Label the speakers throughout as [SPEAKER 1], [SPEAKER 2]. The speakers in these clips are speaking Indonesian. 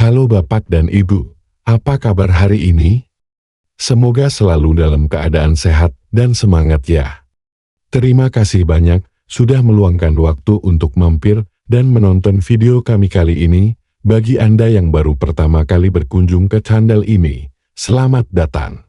[SPEAKER 1] Halo Bapak dan Ibu, apa kabar hari ini? Semoga selalu dalam keadaan sehat dan semangat ya. Terima kasih banyak sudah meluangkan waktu untuk mampir dan menonton video kami kali ini. Bagi Anda yang baru pertama kali berkunjung ke channel ini, selamat datang.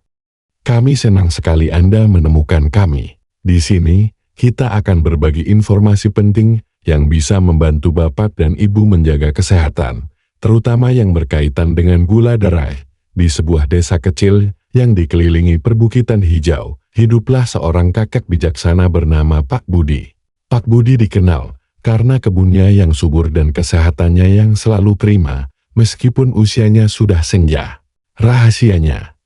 [SPEAKER 1] Kami senang sekali Anda menemukan kami. Di sini, kita akan berbagi informasi penting yang bisa membantu Bapak dan Ibu menjaga kesehatan, terutama yang berkaitan dengan gula darah. Di sebuah desa kecil yang dikelilingi perbukitan hijau, hiduplah seorang kakek bijaksana bernama Pak Budi. Pak Budi dikenal karena kebunnya yang subur dan kesehatannya yang selalu prima, meskipun usianya sudah senja. Rahasianya,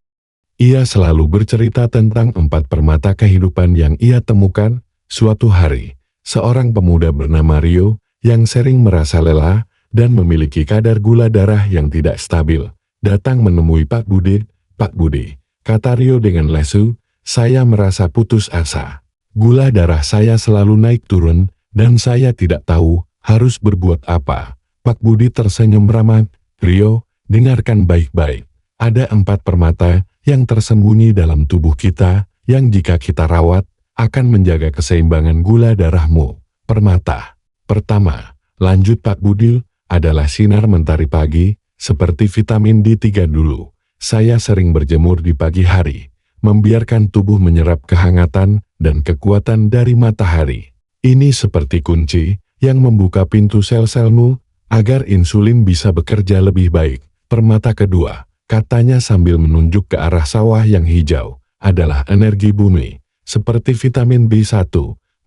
[SPEAKER 1] ia selalu bercerita tentang 4 permata kehidupan yang ia temukan. Suatu hari, seorang pemuda bernama Rio yang sering merasa lelah dan memiliki kadar gula darah yang tidak stabil, datang menemui Pak Budi. "Pak Budi," kata Rio dengan lesu, "saya merasa putus asa. Gula darah saya selalu naik turun, dan saya tidak tahu harus berbuat apa." Pak Budi tersenyum ramah. "Rio, dengarkan baik-baik. Ada 4 permata yang tersembunyi dalam tubuh kita, yang jika kita rawat, akan menjaga keseimbangan gula darahmu. Permata pertama," lanjut Pak Budi, "adalah sinar mentari pagi, seperti vitamin D3 dulu. Saya sering berjemur di pagi hari, membiarkan tubuh menyerap kehangatan dan kekuatan dari matahari. Ini seperti kunci yang membuka pintu sel-selmu agar insulin bisa bekerja lebih baik." Permata kedua, katanya sambil menunjuk ke arah sawah yang hijau, adalah energi bumi, seperti vitamin B1.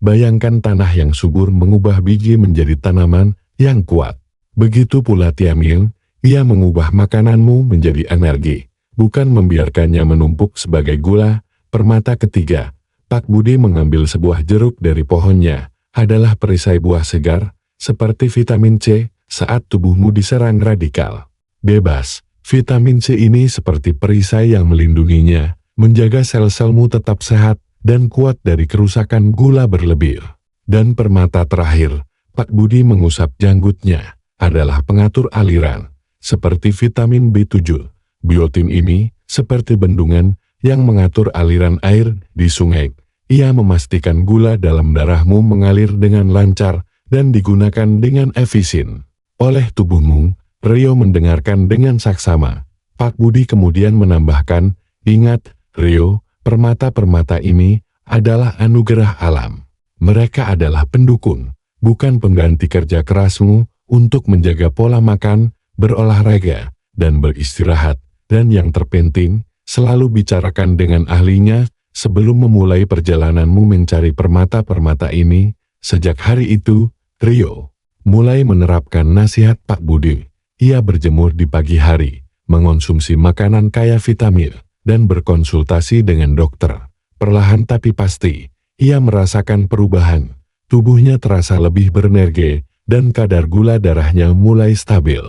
[SPEAKER 1] Bayangkan tanah yang subur mengubah biji menjadi tanaman yang kuat. Begitu pula tiamil, ia mengubah makananmu menjadi energi, bukan membiarkannya menumpuk sebagai gula. Permata ketiga, Pak Budi mengambil sebuah jeruk dari pohonnya, adalah perisai buah segar, seperti vitamin C, saat tubuhmu diserang radikal bebas. Vitamin C ini seperti perisai yang melindunginya, menjaga sel-selmu tetap sehat dan kuat dari kerusakan gula berlebih. Dan permata terakhir, Pak Budi mengusap janggutnya, adalah pengatur aliran, seperti vitamin B7. Biotin ini, seperti bendungan, yang mengatur aliran air di sungai. Ia memastikan gula dalam darahmu mengalir dengan lancar dan digunakan dengan efisien oleh tubuhmu. Rio mendengarkan dengan saksama. Pak Budi kemudian menambahkan, "Ingat, Rio, permata-permata ini adalah anugerah alam. Mereka adalah pendukung, bukan pengganti kerja kerasmu untuk menjaga pola makan, berolahraga, dan beristirahat. Dan yang terpenting, selalu bicarakan dengan ahlinya sebelum memulai perjalananmu mencari permata-permata ini." Sejak hari itu, Rio mulai menerapkan nasihat Pak Budi. Ia berjemur di pagi hari, mengonsumsi makanan kaya vitamin, dan berkonsultasi dengan dokter. Perlahan tapi pasti, ia merasakan perubahan. Tubuhnya terasa lebih berenergi, dan kadar gula darahnya mulai stabil.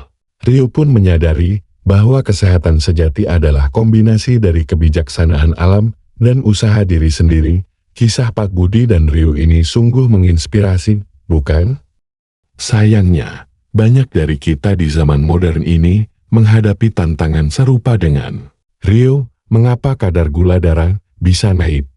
[SPEAKER 1] Rio pun menyadari bahwa kesehatan sejati adalah kombinasi dari kebijaksanaan alam dan usaha diri sendiri. Kisah Pak Budi dan Rio ini sungguh menginspirasi, bukan? Sayangnya, banyak dari kita di zaman modern ini menghadapi tantangan serupa dengan Rio. Mengapa kadar gula darah bisa naik?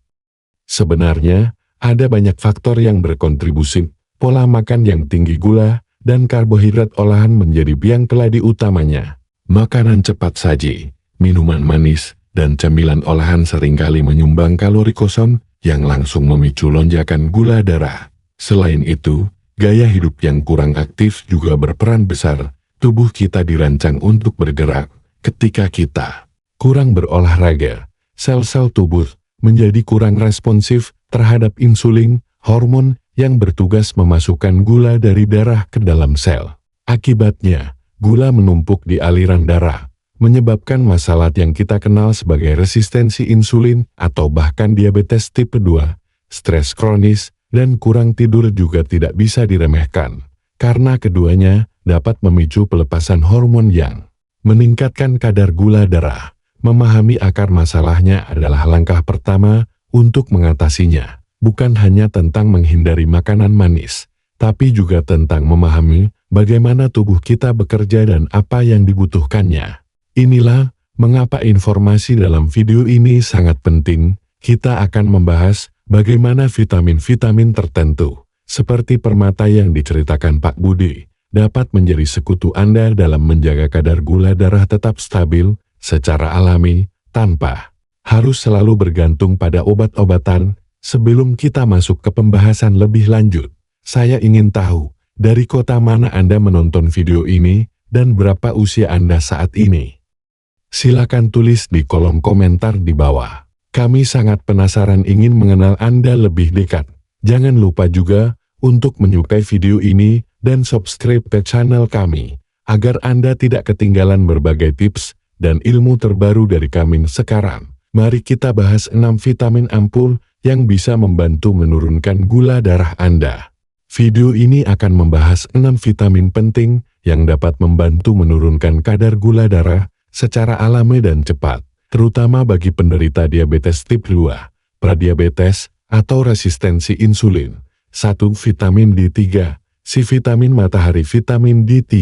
[SPEAKER 1] Sebenarnya, ada banyak faktor yang berkontribusi. Pola makan yang tinggi gula dan karbohidrat olahan menjadi biang keladi utamanya. Makanan cepat saji, minuman manis, dan cemilan olahan seringkali menyumbang kalori kosong yang langsung memicu lonjakan gula darah. Selain itu, gaya hidup yang kurang aktif juga berperan besar. Tubuh kita dirancang untuk bergerak. Ketika kita kurang berolahraga, sel-sel tubuh menjadi kurang responsif terhadap insulin, hormon yang bertugas memasukkan gula dari darah ke dalam sel. Akibatnya, gula menumpuk di aliran darah, menyebabkan masalah yang kita kenal sebagai resistensi insulin atau bahkan diabetes tipe 2, stres kronis, dan kurang tidur juga tidak bisa diremehkan, karena keduanya dapat memicu pelepasan hormon yang meningkatkan kadar gula darah. Memahami akar masalahnya adalah langkah pertama untuk mengatasinya. Bukan hanya tentang menghindari makanan manis, tapi juga tentang memahami bagaimana tubuh kita bekerja dan apa yang dibutuhkannya. Inilah mengapa informasi dalam video ini sangat penting. Kita akan membahas bagaimana vitamin-vitamin tertentu, seperti permata yang diceritakan Pak Budi, dapat menjadi sekutu Anda dalam menjaga kadar gula darah tetap stabil secara alami, tanpa harus selalu bergantung pada obat-obatan. Sebelum kita masuk ke pembahasan lebih lanjut, saya ingin tahu, dari kota mana Anda menonton video ini, dan berapa usia Anda saat ini? Silakan tulis di kolom komentar di bawah. Kami sangat penasaran ingin mengenal Anda lebih dekat. Jangan lupa juga untuk menyukai video ini dan subscribe ke channel kami, agar Anda tidak ketinggalan berbagai tips dan ilmu terbaru dari kami. Sekarang, mari kita bahas 6 vitamin ampul yang bisa membantu menurunkan gula darah Anda. Video ini akan membahas 6 vitamin penting yang dapat membantu menurunkan kadar gula darah secara alami dan cepat, terutama bagi penderita diabetes tipe 2, pradiabetes, atau resistensi insulin. 1. Vitamin D3. Si vitamin matahari. Vitamin D3,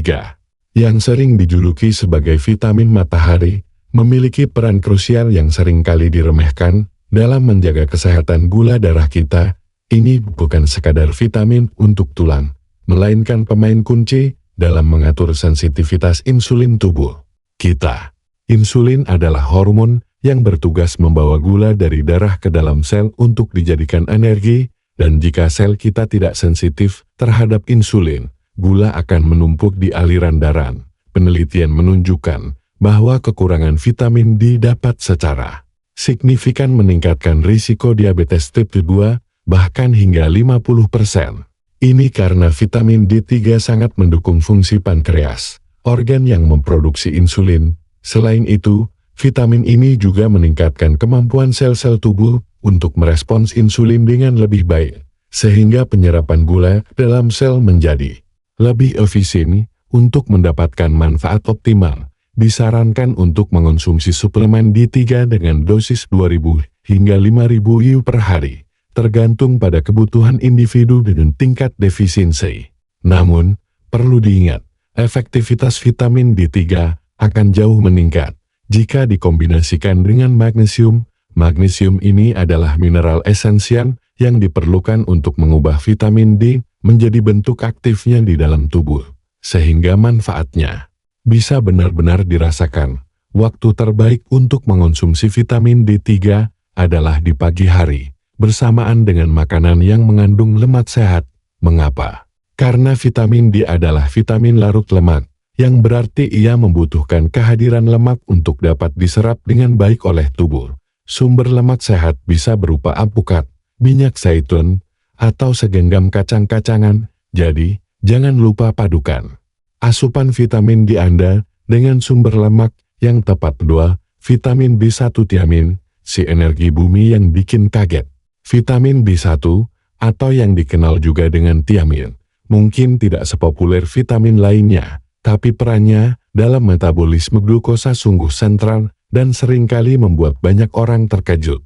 [SPEAKER 1] yang sering dijuluki sebagai vitamin matahari, memiliki peran krusial yang seringkali diremehkan dalam menjaga kesehatan gula darah kita. Ini bukan sekadar vitamin untuk tulang, melainkan pemain kunci dalam mengatur sensitivitas insulin tubuh kita. Insulin adalah hormon yang bertugas membawa gula dari darah ke dalam sel untuk dijadikan energi, dan jika sel kita tidak sensitif terhadap insulin, gula akan menumpuk di aliran darah. Penelitian menunjukkan bahwa kekurangan vitamin D dapat secara signifikan meningkatkan risiko diabetes tipe 2, bahkan hingga 50%. Ini karena vitamin D3 sangat mendukung fungsi pankreas, organ yang memproduksi insulin. Selain itu, vitamin ini juga meningkatkan kemampuan sel-sel tubuh untuk merespons insulin dengan lebih baik, sehingga penyerapan gula dalam sel menjadi lebih efisien. Untuk mendapatkan manfaat optimal, disarankan untuk mengonsumsi suplemen D3 dengan dosis 2.000 hingga 5.000 IU per hari, tergantung pada kebutuhan individu dan tingkat defisiensi. Namun, perlu diingat, efektivitas vitamin D3 akan jauh meningkat jika dikombinasikan dengan magnesium. Magnesium ini adalah mineral esensial yang diperlukan untuk mengubah vitamin D menjadi bentuk aktifnya di dalam tubuh, sehingga manfaatnya bisa benar-benar dirasakan. Waktu terbaik untuk mengonsumsi vitamin D3 adalah di pagi hari, bersamaan dengan makanan yang mengandung lemak sehat. Mengapa? Karena vitamin D adalah vitamin larut lemak, yang berarti ia membutuhkan kehadiran lemak untuk dapat diserap dengan baik oleh tubuh. Sumber lemak sehat bisa berupa alpukat, minyak zaitun, atau segenggam kacang-kacangan. Jadi, jangan lupa padukan asupan vitamin D Anda dengan sumber lemak yang tepat. 2. Vitamin B1. Tiamin, si energi bumi yang bikin kaget. Vitamin B1, atau yang dikenal juga dengan tiamin, mungkin tidak sepopuler vitamin lainnya, tapi perannya dalam metabolisme glukosa sungguh sentral dan seringkali membuat banyak orang terkejut.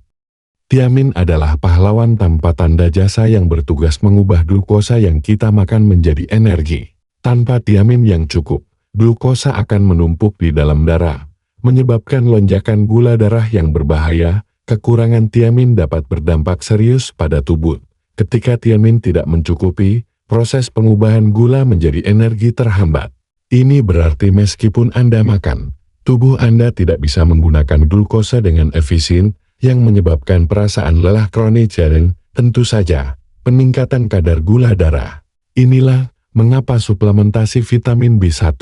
[SPEAKER 1] Tiamin adalah pahlawan tanpa tanda jasa yang bertugas mengubah glukosa yang kita makan menjadi energi. Tanpa tiamin yang cukup, glukosa akan menumpuk di dalam darah, menyebabkan lonjakan gula darah yang berbahaya. Kekurangan tiamin dapat berdampak serius pada tubuh. Ketika tiamin tidak mencukupi, proses pengubahan gula menjadi energi terhambat. Ini berarti meskipun Anda makan, tubuh Anda tidak bisa menggunakan glukosa dengan efisien, yang menyebabkan perasaan lelah kronis dan, tentu saja, peningkatan kadar gula darah. Inilah mengapa suplementasi vitamin B1,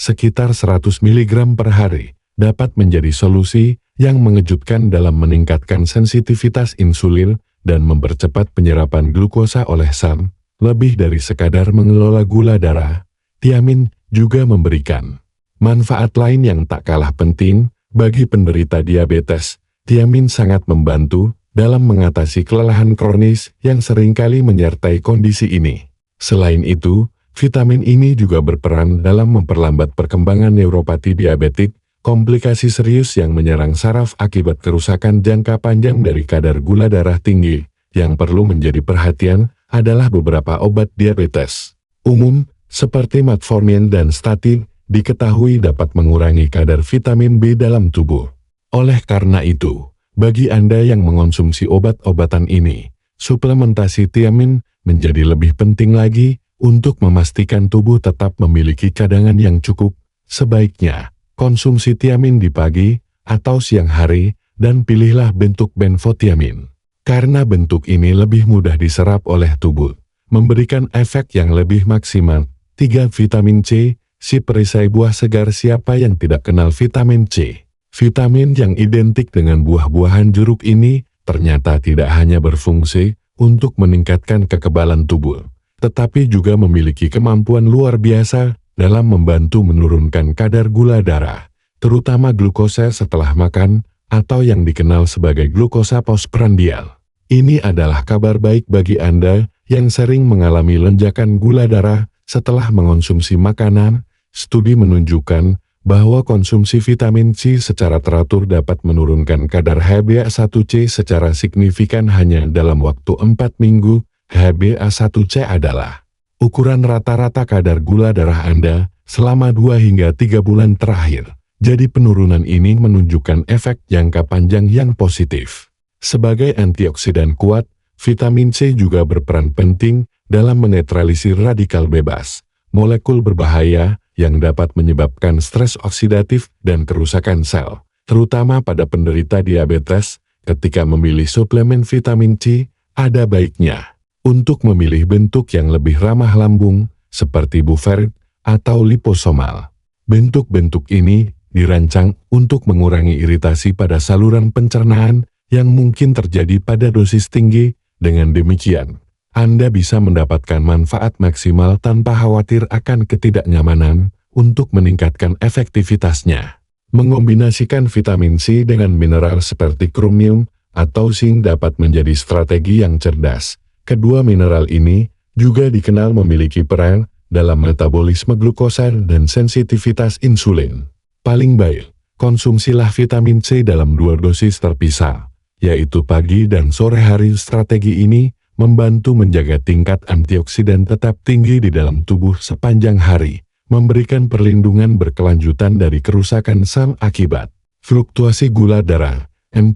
[SPEAKER 1] sekitar 100 mg per hari, dapat menjadi solusi yang mengejutkan dalam meningkatkan sensitivitas insulin dan mempercepat penyerapan glukosa oleh sel. Lebih dari sekadar mengelola gula darah, tiamin juga memberikan manfaat lain yang tak kalah penting bagi penderita diabetes. Tiamin sangat membantu dalam mengatasi kelelahan kronis yang seringkali menyertai kondisi ini. Selain itu, vitamin ini juga berperan dalam memperlambat perkembangan neuropati diabetik, komplikasi serius yang menyerang saraf akibat kerusakan jangka panjang dari kadar gula darah tinggi. Yang perlu menjadi perhatian adalah beberapa obat diabetes umum, seperti metformin dan statin, diketahui dapat mengurangi kadar vitamin B dalam tubuh. Oleh karena itu, bagi Anda yang mengonsumsi obat-obatan ini, suplementasi tiamin menjadi lebih penting lagi untuk memastikan tubuh tetap memiliki cadangan yang cukup. Sebaiknya, konsumsi tiamin di pagi atau siang hari, dan pilihlah bentuk benfotiamin. Karena bentuk ini lebih mudah diserap oleh tubuh, memberikan efek yang lebih maksimal. 3. Vitamin C, si perisai buah segar. Siapa yang tidak kenal vitamin C? Vitamin yang identik dengan buah-buahan jeruk ini ternyata tidak hanya berfungsi untuk meningkatkan kekebalan tubuh, tetapi juga memiliki kemampuan luar biasa dalam membantu menurunkan kadar gula darah, terutama glukosa setelah makan, atau yang dikenal sebagai glukosa postprandial. Ini adalah kabar baik bagi Anda yang sering mengalami lonjakan gula darah setelah mengonsumsi makanan. Studi menunjukkan bahwa konsumsi vitamin C secara teratur dapat menurunkan kadar HbA1c secara signifikan hanya dalam waktu 4 minggu. HbA1c adalah ukuran rata-rata kadar gula darah Anda selama 2 hingga 3 bulan terakhir. Jadi penurunan ini menunjukkan efek jangka panjang yang positif. Sebagai antioksidan kuat, vitamin C juga berperan penting dalam menetralisir radikal bebas, molekul berbahaya yang dapat menyebabkan stres oksidatif dan kerusakan sel, terutama pada penderita diabetes. Ketika memilih suplemen vitamin C, ada baiknya untuk memilih bentuk yang lebih ramah lambung, seperti bufferin atau liposomal. Bentuk-bentuk ini dirancang untuk mengurangi iritasi pada saluran pencernaan yang mungkin terjadi pada dosis tinggi. Dengan demikian, Anda bisa mendapatkan manfaat maksimal tanpa khawatir akan ketidaknyamanan. Untuk meningkatkan efektivitasnya, mengombinasikan vitamin C dengan mineral seperti kromium atau zinc dapat menjadi strategi yang cerdas. Kedua mineral ini juga dikenal memiliki peran dalam metabolisme glukosa dan sensitivitas insulin. Paling baik, konsumsilah vitamin C dalam 2 dosis terpisah, yaitu pagi dan sore hari. Strategi ini membantu menjaga tingkat antioksidan tetap tinggi di dalam tubuh sepanjang hari, memberikan perlindungan berkelanjutan dari kerusakan sel akibat fluktuasi gula darah. 4.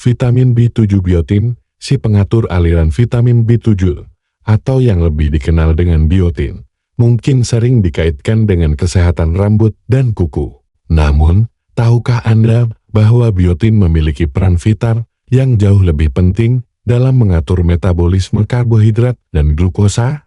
[SPEAKER 1] Vitamin B7 biotin, si pengatur aliran vitamin B7, atau yang lebih dikenal dengan biotin, mungkin sering dikaitkan dengan kesehatan rambut dan kuku. Namun, tahukah Anda bahwa biotin memiliki peran vital yang jauh lebih penting dalam mengatur metabolisme karbohidrat dan glukosa?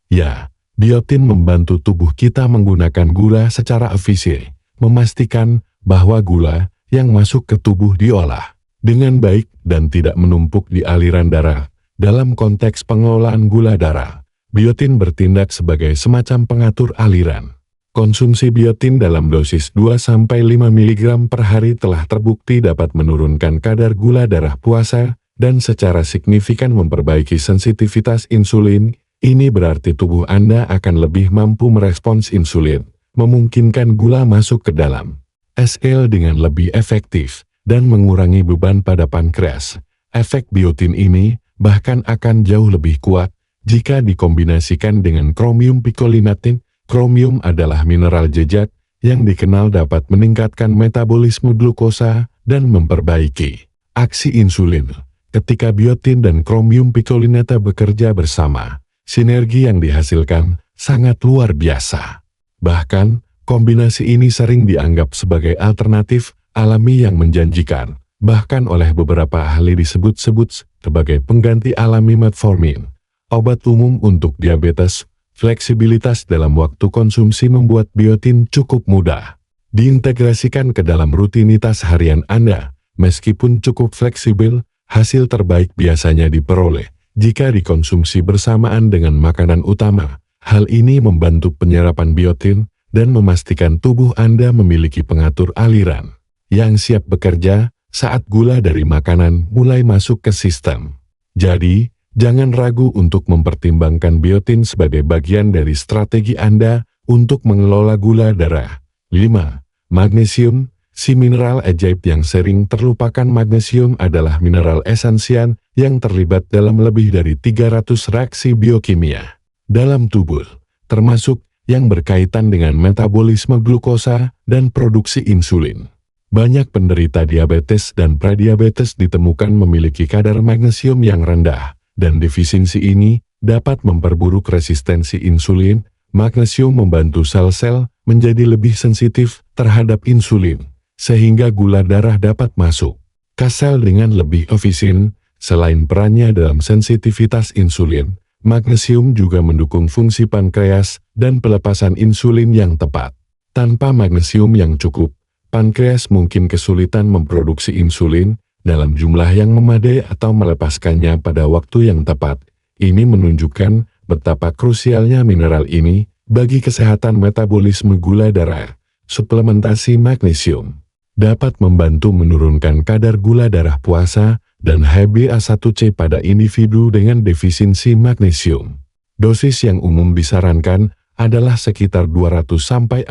[SPEAKER 1] Ya, biotin membantu tubuh kita menggunakan gula secara efisien, memastikan bahwa gula yang masuk ke tubuh diolah dengan baik dan tidak menumpuk di aliran darah. Dalam konteks pengelolaan gula darah, biotin bertindak sebagai semacam pengatur aliran. Konsumsi biotin dalam dosis 2-5 mg per hari telah terbukti dapat menurunkan kadar gula darah puasa dan secara signifikan memperbaiki sensitivitas insulin. Ini berarti tubuh Anda akan lebih mampu merespons insulin, memungkinkan gula masuk ke dalam sel dengan lebih efektif, dan mengurangi beban pada pankreas. Efek biotin ini bahkan akan jauh lebih kuat jika dikombinasikan dengan kromium picolinatin. Kromium adalah mineral jejak yang dikenal dapat meningkatkan metabolisme glukosa dan memperbaiki aksi insulin. Ketika biotin dan kromium picolinata bekerja bersama, sinergi yang dihasilkan sangat luar biasa. Bahkan, kombinasi ini sering dianggap sebagai alternatif alami yang menjanjikan, bahkan oleh beberapa ahli disebut-sebut sebagai pengganti alami metformin, obat umum untuk diabetes. Fleksibilitas dalam waktu konsumsi membuat biotin cukup mudah diintegrasikan ke dalam rutinitas harian Anda. Meskipun cukup fleksibel, hasil terbaik biasanya diperoleh jika dikonsumsi bersamaan dengan makanan utama. Hal ini membantu penyerapan biotin dan memastikan tubuh Anda memiliki pengatur aliran yang siap bekerja saat gula dari makanan mulai masuk ke sistem. Jadi, jangan ragu untuk mempertimbangkan biotin sebagai bagian dari strategi Anda untuk mengelola gula darah. 5. Magnesium, si mineral ajaib yang sering terlupakan. Magnesium adalah mineral esensial yang terlibat dalam lebih dari 300 reaksi biokimia dalam tubuh, termasuk yang berkaitan dengan metabolisme glukosa dan produksi insulin. Banyak penderita diabetes dan prediabetes ditemukan memiliki kadar magnesium yang rendah, dan defisiensi ini dapat memperburuk resistensi insulin. Magnesium membantu sel-sel menjadi lebih sensitif terhadap insulin, sehingga gula darah dapat masuk ke sel dengan lebih efisien. Selain perannya dalam sensitivitas insulin, magnesium juga mendukung fungsi pankreas dan pelepasan insulin yang tepat. Tanpa magnesium yang cukup, pankreas mungkin kesulitan memproduksi insulin dalam jumlah yang memadai atau melepaskannya pada waktu yang tepat. Ini menunjukkan betapa krusialnya mineral ini bagi kesehatan metabolisme gula darah. Suplementasi magnesium dapat membantu menurunkan kadar gula darah puasa dan HbA1c pada individu dengan defisiensi magnesium. Dosis yang umum disarankan adalah sekitar 200-400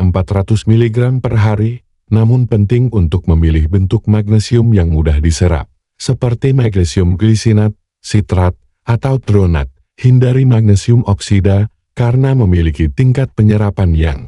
[SPEAKER 1] mg per hari, namun penting untuk memilih bentuk magnesium yang mudah diserap, seperti magnesium glisinat, sitrat, atau tronat. Hindari magnesium oksida karena memiliki tingkat penyerapan yang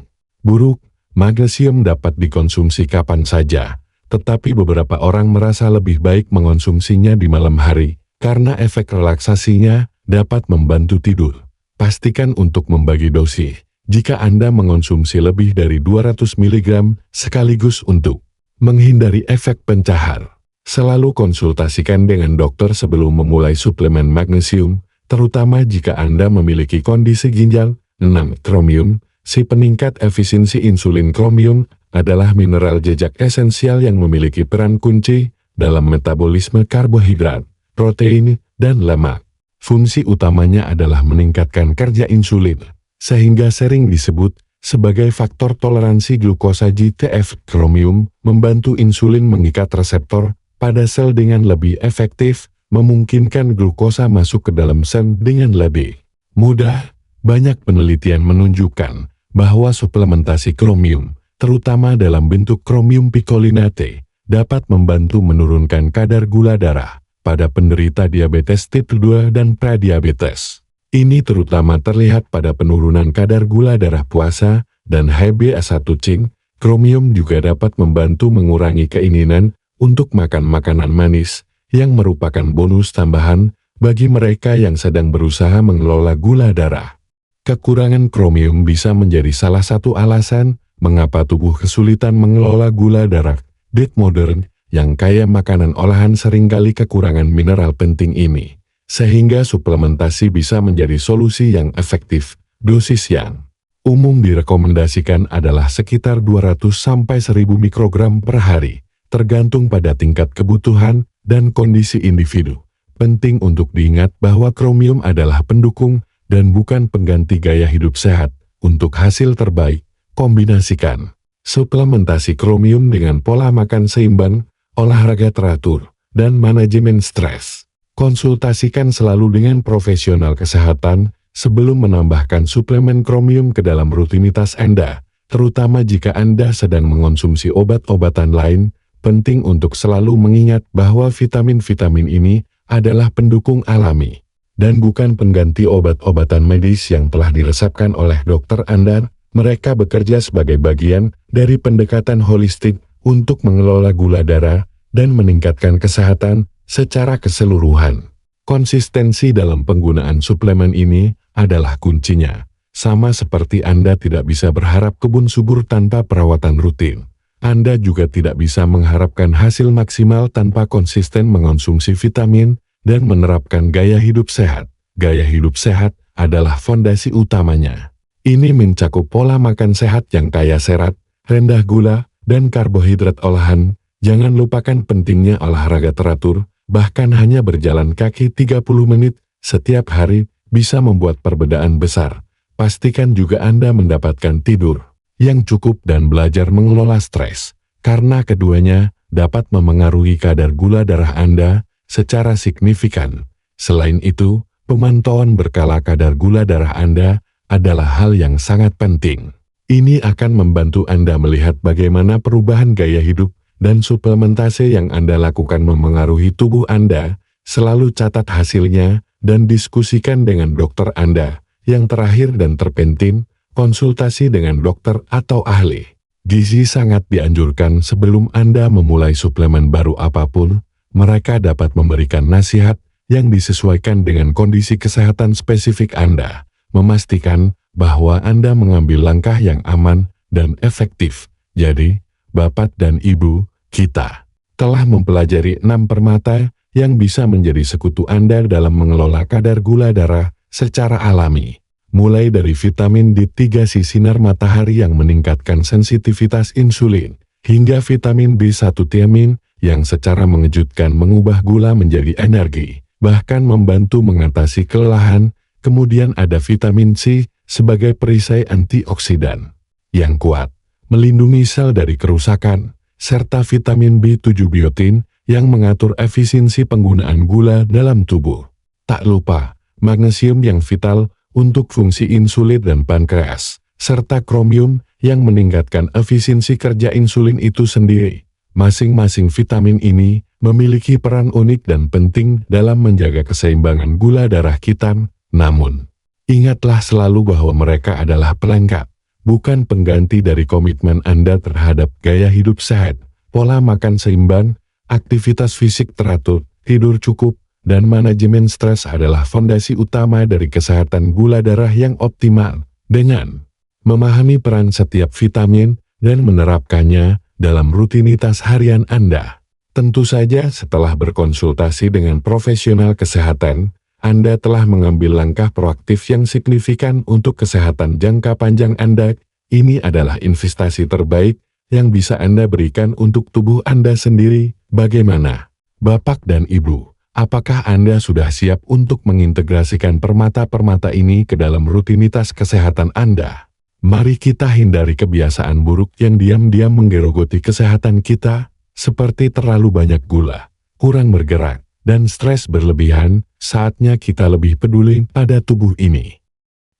[SPEAKER 1] buruk. Magnesium dapat dikonsumsi kapan saja, tetapi beberapa orang merasa lebih baik mengonsumsinya di malam hari, karena efek relaksasinya dapat membantu tidur. Pastikan untuk membagi dosis. Jika Anda mengonsumsi lebih dari 200 mg sekaligus untuk menghindari efek pencahar, selalu konsultasikan dengan dokter sebelum memulai suplemen magnesium, terutama jika Anda memiliki kondisi ginjal. 6. Kromium, si peningkat efisiensi insulin. Kromium adalah mineral jejak esensial yang memiliki peran kunci dalam metabolisme karbohidrat, protein, dan lemak. Fungsi utamanya adalah meningkatkan kerja insulin, sehingga sering disebut sebagai faktor toleransi glukosa GTF. Kromium membantu insulin mengikat reseptor pada sel dengan lebih efektif, memungkinkan glukosa masuk ke dalam sel dengan lebih mudah. Banyak penelitian menunjukkan bahwa suplementasi kromium, terutama dalam bentuk kromium picolinate, dapat membantu menurunkan kadar gula darah pada penderita diabetes tipe 2 dan prediabetes. Ini terutama terlihat pada penurunan kadar gula darah puasa dan HbA1c. Kromium juga dapat membantu mengurangi keinginan untuk makan makanan manis, yang merupakan bonus tambahan bagi mereka yang sedang berusaha mengelola gula darah. Kekurangan kromium bisa menjadi salah satu alasan mengapa tubuh kesulitan mengelola gula darah. Diet modern yang kaya makanan olahan seringkali kekurangan mineral penting ini, sehingga suplementasi bisa menjadi solusi yang efektif. Dosis yang umum direkomendasikan adalah sekitar 200-1000 mikrogram per hari, tergantung pada tingkat kebutuhan dan kondisi individu. Penting untuk diingat bahwa kromium adalah pendukung dan bukan pengganti gaya hidup sehat. Untuk hasil terbaik, kombinasikan suplementasi kromium dengan pola makan seimbang, olahraga teratur, dan manajemen stres. Konsultasikan selalu dengan profesional kesehatan sebelum menambahkan suplemen kromium ke dalam rutinitas Anda, terutama jika Anda sedang mengonsumsi obat-obatan lain. Penting untuk selalu mengingat bahwa vitamin-vitamin ini adalah pendukung alami dan bukan pengganti obat-obatan medis yang telah diresepkan oleh dokter Anda. Mereka bekerja sebagai bagian dari pendekatan holistik untuk mengelola gula darah dan meningkatkan kesehatan secara keseluruhan. Konsistensi dalam penggunaan suplemen ini adalah kuncinya. Sama seperti Anda tidak bisa berharap kebun subur tanpa perawatan rutin, Anda juga tidak bisa mengharapkan hasil maksimal tanpa konsisten mengonsumsi vitamin dan menerapkan gaya hidup sehat. Gaya hidup sehat adalah fondasi utamanya. Ini mencakup pola makan sehat yang kaya serat, rendah gula, dan karbohidrat olahan. Jangan lupakan pentingnya olahraga teratur, bahkan hanya berjalan kaki 30 menit setiap hari bisa membuat perbedaan besar. Pastikan juga Anda mendapatkan tidur yang cukup dan belajar mengelola stres, karena keduanya dapat memengaruhi kadar gula darah Anda secara signifikan. Selain itu, pemantauan berkala kadar gula darah Anda adalah hal yang sangat penting. Ini akan membantu Anda melihat bagaimana perubahan gaya hidup dan suplementasi yang Anda lakukan memengaruhi tubuh Anda. Selalu catat hasilnya dan diskusikan dengan dokter Anda. Yang terakhir dan terpenting, konsultasi dengan dokter atau ahli gizi sangat dianjurkan sebelum Anda memulai suplemen baru apapun. Mereka dapat memberikan nasihat yang disesuaikan dengan kondisi kesehatan spesifik Anda, memastikan bahwa Anda mengambil langkah yang aman dan efektif. Jadi, Bapak dan Ibu, kita telah mempelajari 6 permata yang bisa menjadi sekutu Anda dalam mengelola kadar gula darah secara alami. Mulai dari vitamin D3 sinar matahari yang meningkatkan sensitivitas insulin, hingga vitamin B1 tiamin yang secara mengejutkan mengubah gula menjadi energi, bahkan membantu mengatasi kelelahan. Kemudian ada vitamin C sebagai perisai antioksidan yang kuat, melindungi sel dari kerusakan, serta vitamin B7 biotin yang mengatur efisiensi penggunaan gula dalam tubuh. Tak lupa, magnesium yang vital untuk fungsi insulin dan pankreas, serta kromium yang meningkatkan efisiensi kerja insulin itu sendiri. Masing-masing vitamin ini memiliki peran unik dan penting dalam menjaga keseimbangan gula darah kita. Namun, ingatlah selalu bahwa mereka adalah pelengkap, bukan pengganti dari komitmen Anda terhadap gaya hidup sehat, pola makan seimbang, aktivitas fisik teratur, tidur cukup, dan manajemen stres adalah fondasi utama dari kesehatan gula darah yang optimal. Dengan memahami peran setiap vitamin dan menerapkannya dalam rutinitas harian Anda, tentu saja setelah berkonsultasi dengan profesional kesehatan, Anda telah mengambil langkah proaktif yang signifikan untuk kesehatan jangka panjang Anda. Ini adalah investasi terbaik yang bisa Anda berikan untuk tubuh Anda sendiri. Bagaimana, Bapak dan Ibu? Apakah Anda sudah siap untuk mengintegrasikan permata-permata ini ke dalam rutinitas kesehatan Anda? Mari kita hindari kebiasaan buruk yang diam-diam menggerogoti kesehatan kita, seperti terlalu banyak gula, kurang bergerak, dan stres berlebihan. Saatnya kita lebih peduli pada tubuh ini.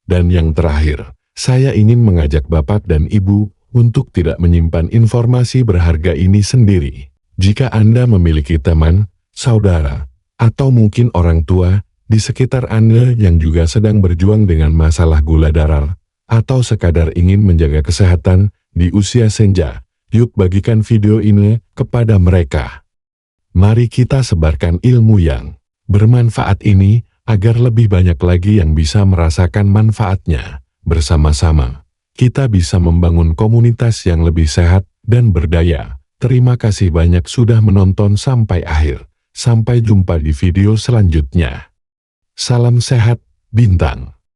[SPEAKER 1] Dan yang terakhir, saya ingin mengajak Bapak dan Ibu untuk tidak menyimpan informasi berharga ini sendiri. Jika Anda memiliki teman, saudara, atau mungkin orang tua di sekitar Anda yang juga sedang berjuang dengan masalah gula darah, atau sekadar ingin menjaga kesehatan di usia senja, yuk bagikan video ini kepada mereka. Mari kita sebarkan ilmu yang bermanfaat ini, agar lebih banyak lagi yang bisa merasakan manfaatnya. Bersama-sama, kita bisa membangun komunitas yang lebih sehat dan berdaya. Terima kasih banyak sudah menonton sampai akhir. Sampai jumpa di video selanjutnya. Salam sehat, Bintang.